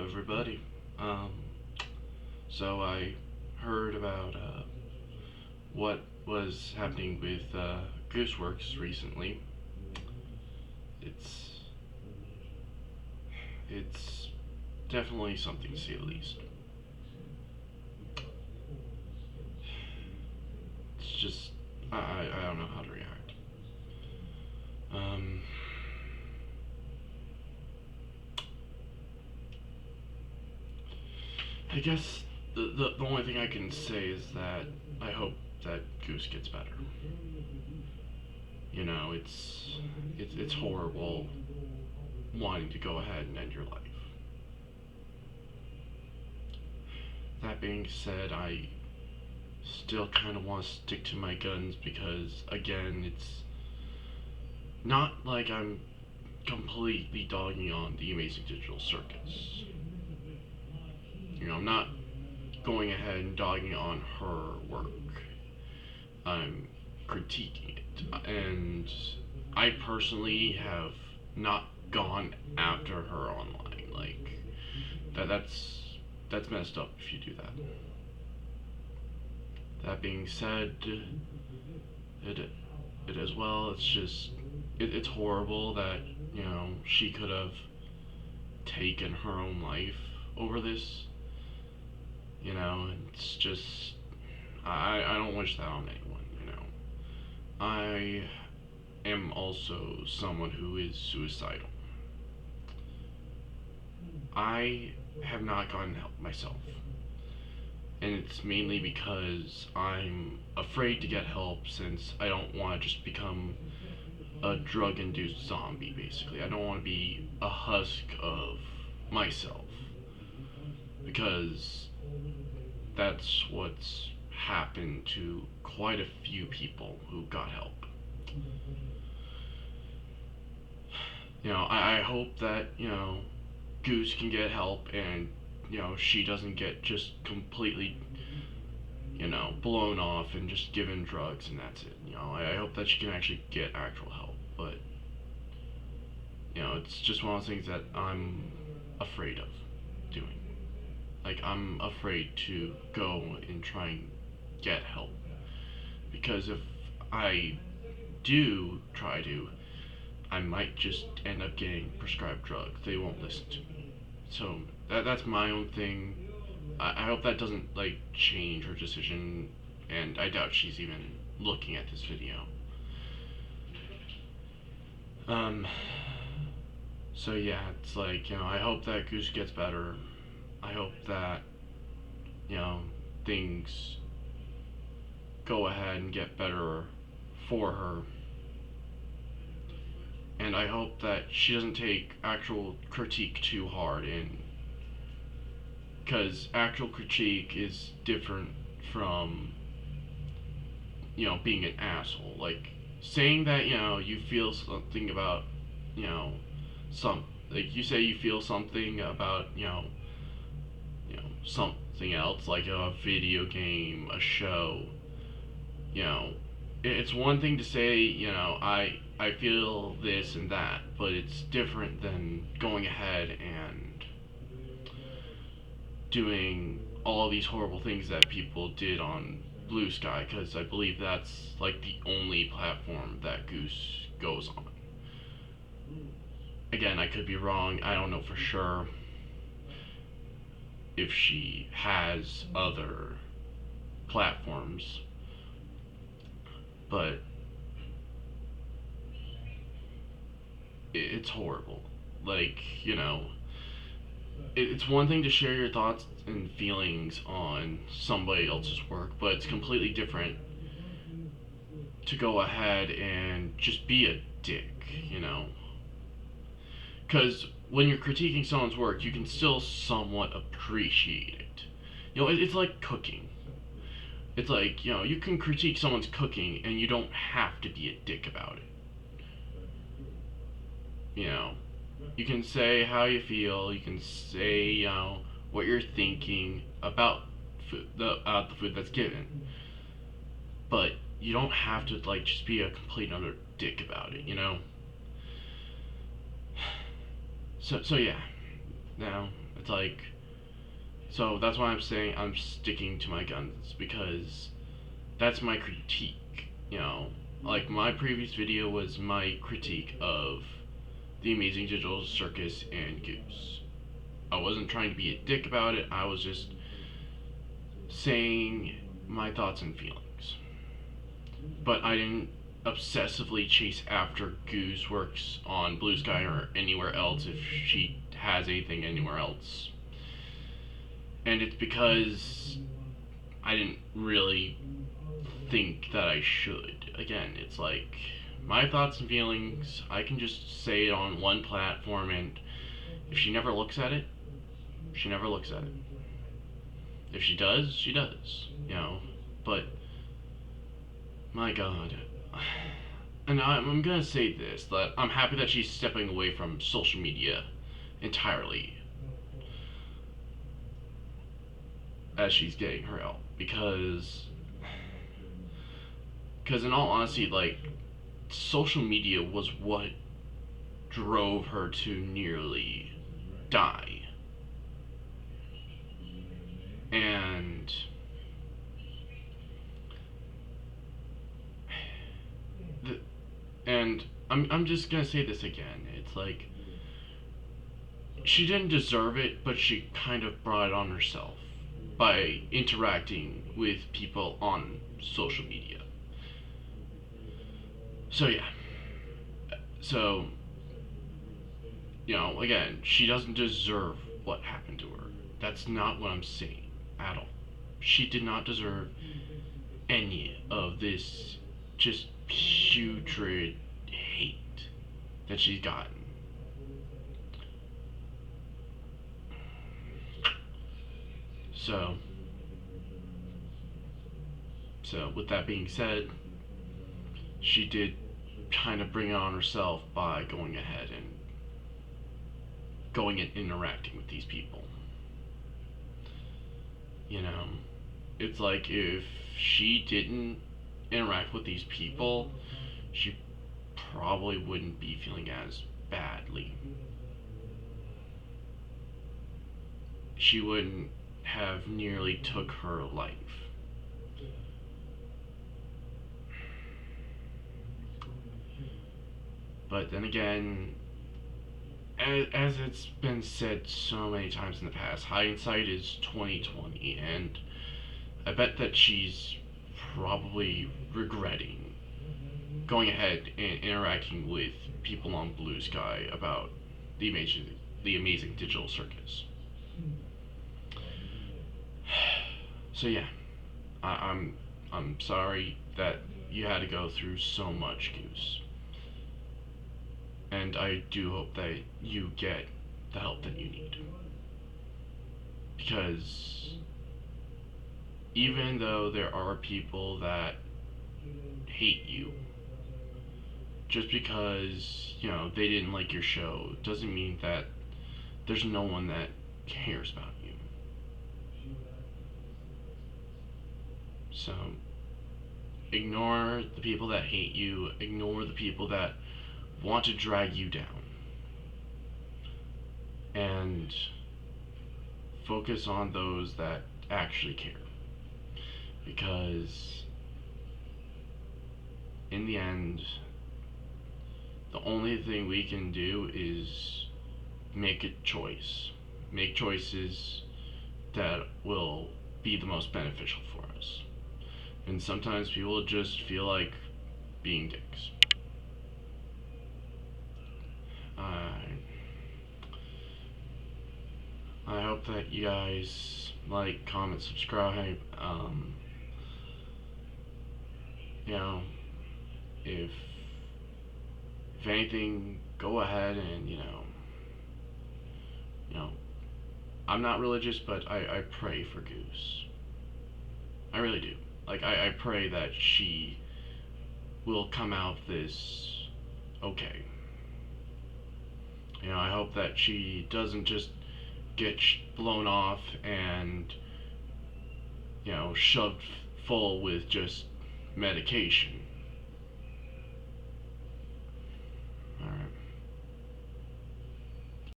everybody. Um, so I heard about what was happening with Gooseworx recently. It's it's definitely something to say the least. It's just I don't know how to react. Um, I guess the only thing I can say is that I hope that Goose gets better. You know, it's horrible wanting to go ahead and end your life. That being said, I still kind of want to stick to my guns because, again, it's not like I'm completely dogging on the Amazing Digital Circus. You know, I'm not going ahead and dogging on her work. I'm critiquing it. And I personally have not gone after her online. Like, that's messed up if you do that. That being said, it as well. It's just it's horrible that she could have taken her own life over this. It's just I don't wish that on anyone. I am also someone who is suicidal. I have not gotten help myself. And it's mainly because I'm afraid to get help since I don't want to just become a drug induced zombie, basically. I don't want to be a husk of myself. Because that's what's happened to quite a few people who got help. I hope that, Goose can get help and, she doesn't get just completely, blown off and just given drugs and that's it. I hope that she can actually get actual help. But, it's just one of those things that I'm afraid of doing. Like, I'm afraid to go and try and get help. Because if I do try to, I might just end up getting prescribed drugs. They won't listen to me. So that's my own thing. I hope that doesn't change her decision, and I doubt she's even looking at this video. Um. So yeah, it's I hope that Goose gets better. I hope that things go ahead and get better for her. And I hope that she doesn't take actual critique too hard in. Because actual critique is different from, being an asshole. Like, saying that, you feel something about, you say you feel something about, something else, like a video game, a show, it's one thing to say, I feel this and that, but it's different than going ahead and doing all these horrible things that people did on Blue Sky, because I believe that's the only platform that Goose goes on. Again, I could be wrong. I don't know for sure if she has other platforms, but it's horrible. It's one thing to share your thoughts and feelings on somebody else's work, but it's completely different to go ahead and just be a dick. Because when you're critiquing someone's work, you can still somewhat appreciate it. It's like cooking. It's you can critique someone's cooking and you don't have to be a dick about it. You can say how you feel, you can say, what you're thinking about the food that's given. But you don't have to, just be a complete utter dick about it. So yeah. now. It's like, so that's why I'm saying I'm sticking to my guns, because that's my critique. Like my previous video was my critique of the Amazing Digital Circus and Goose. I wasn't trying to be a dick about it. I was just saying my thoughts and feelings. But I didn't obsessively chase after Gooseworx on Blue Sky or anywhere else if she has anything anywhere else. And it's because I didn't really think that I should. Again, it's like my thoughts and feelings, I can just say it on one platform, and if she never looks at it, she never looks at it. If she does, she does. But my god. And I'm gonna say this, that I'm happy that she's stepping away from social media entirely as she's getting her help, because in all honesty, like, social media was what drove her to nearly die. And I'm just gonna say this again. It's like, she didn't deserve it, but she kind of brought it on herself by interacting with people on social media. So yeah. So, again, she doesn't deserve what happened to her. That's not what I'm saying at all. She did not deserve any of this just putrid hate that she's gotten. So with that being said, she did kind of bring it on herself by going ahead and going and interacting with these people. It's like, if she didn't interact with these people, she probably wouldn't be feeling as badly. She wouldn't have nearly took her life. But then again, as it's been said so many times in the past, hindsight is 20/20, and I bet that she's probably regretting going ahead and interacting with people on Blue Sky about the amazing digital circus. So yeah, I'm sorry that you had to go through so much, Goose. And I do hope that you get the help that you need. Because even though there are people that hate you, just because, they didn't like your show, doesn't mean that there's no one that cares about you. So, ignore the people that hate you, ignore the people that want to drag you down, and focus on those that actually care. Because in the end, the only thing we can do is make a choice. Make choices that will be the most beneficial for us. And sometimes people just feel like being dicks. I hope that you guys like, comment, subscribe. If anything, go ahead and I'm not religious, but I pray for Goose. I really do. Like, I pray that she will come out of this okay. I hope that she doesn't just get blown off and, shoved full with just medication.